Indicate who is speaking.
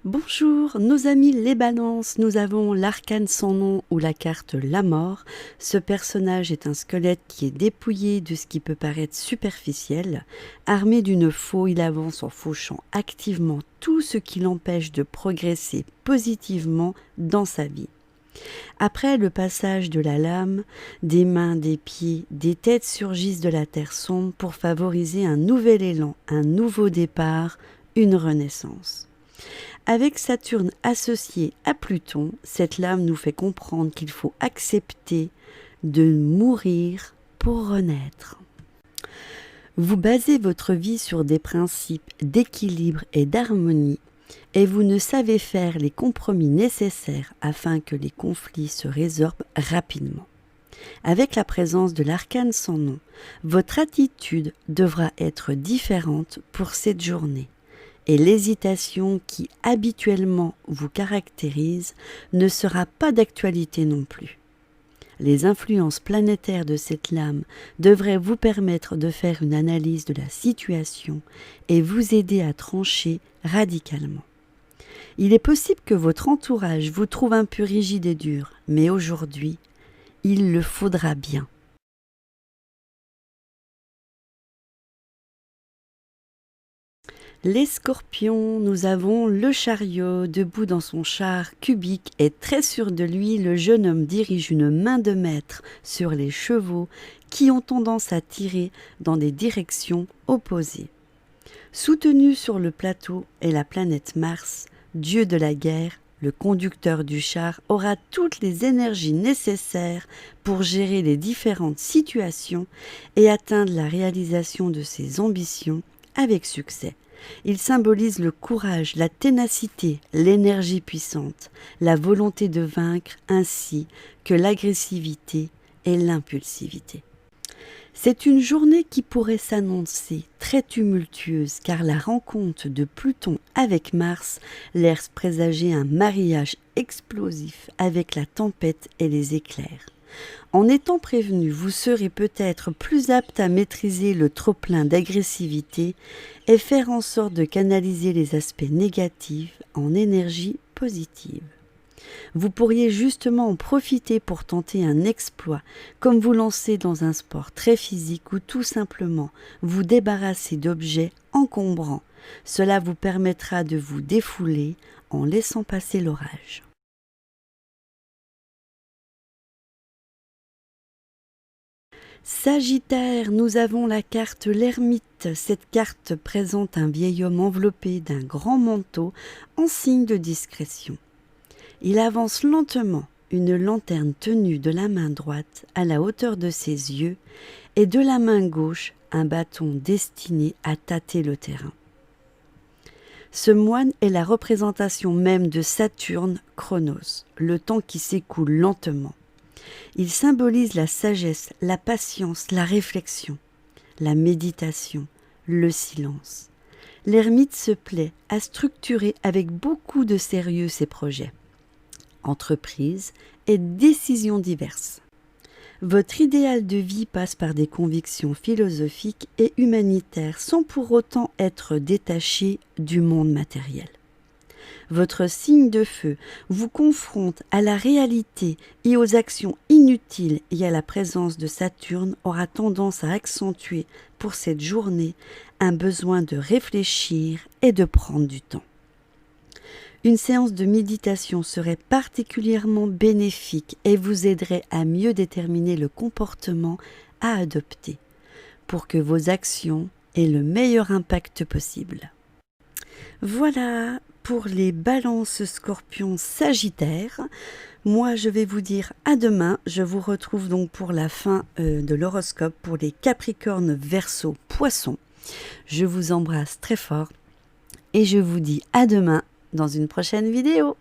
Speaker 1: Bonjour, nos amis les balances, nous avons l'arcane sans nom ou la carte La Mort. Ce personnage est un squelette qui est dépouillé de ce qui peut paraître superficiel. Armé d'une faux, il avance en fauchant activement tout ce qui l'empêche de progresser positivement dans sa vie. Après le passage de la lame, des mains, des pieds, des têtes surgissent de la terre sombre pour favoriser un nouvel élan, un nouveau départ, une renaissance. Avec Saturne associé à Pluton, cette lame nous fait comprendre qu'il faut accepter de mourir pour renaître. Vous basez votre vie sur des principes d'équilibre et d'harmonie et vous ne savez faire les compromis nécessaires afin que les conflits se résorbent rapidement. Avec la présence de l'arcane sans nom, votre attitude devra être différente pour cette journée. Et l'hésitation qui habituellement vous caractérise ne sera pas d'actualité non plus. Les influences planétaires de cette lame devraient vous permettre de faire une analyse de la situation et vous aider à trancher radicalement. Il est possible que votre entourage vous trouve un peu rigide et dur, mais aujourd'hui, il le faudra bien. Les scorpions, nous avons le chariot, debout dans son char cubique et très sûr de lui, le jeune homme dirige une main de maître sur les chevaux qui ont tendance à tirer dans des directions opposées. Soutenu sur le plateau est la planète Mars, dieu de la guerre. Le conducteur du char aura toutes les énergies nécessaires pour gérer les différentes situations et atteindre la réalisation de ses ambitions avec succès. Il symbolise le courage, la ténacité, l'énergie puissante, la volonté de vaincre ainsi que l'agressivité et l'impulsivité. C'est une journée qui pourrait s'annoncer très tumultueuse car la rencontre de Pluton avec Mars laisse présager un mariage explosif avec la tempête et les éclairs. En étant prévenu, vous serez peut-être plus apte à maîtriser le trop-plein d'agressivité et faire en sorte de canaliser les aspects négatifs en énergie positive. Vous pourriez justement en profiter pour tenter un exploit, comme vous lancer dans un sport très physique ou tout simplement vous débarrasser d'objets encombrants. Cela vous permettra de vous défouler en laissant passer l'orage. Sagittaire, nous avons la carte l'ermite. Cette carte présente un vieil homme enveloppé d'un grand manteau en signe de discrétion. Il avance lentement, une lanterne tenue de la main droite à la hauteur de ses yeux et de la main gauche un bâton destiné à tâter le terrain. Ce moine est la représentation même de Saturne, Chronos, le temps qui s'écoule lentement. Il symbolise la sagesse, la patience, la réflexion, la méditation, le silence. L'ermite se plaît à structurer avec beaucoup de sérieux ses projets, entreprises et décisions diverses. Votre idéal de vie passe par des convictions philosophiques et humanitaires sans pour autant être détaché du monde matériel. Votre signe de feu vous confronte à la réalité et aux actions inutiles et à la présence de Saturne aura tendance à accentuer pour cette journée un besoin de réfléchir et de prendre du temps. Une séance de méditation serait particulièrement bénéfique et vous aiderait à mieux déterminer le comportement à adopter pour que vos actions aient le meilleur impact possible. Voilà pour les balances scorpions sagittaires. Moi, je vais vous dire à demain. Je vous retrouve donc pour la fin de l'horoscope pour les capricornes, verseaux, poissons. Je vous embrasse très fort et je vous dis à demain dans une prochaine vidéo.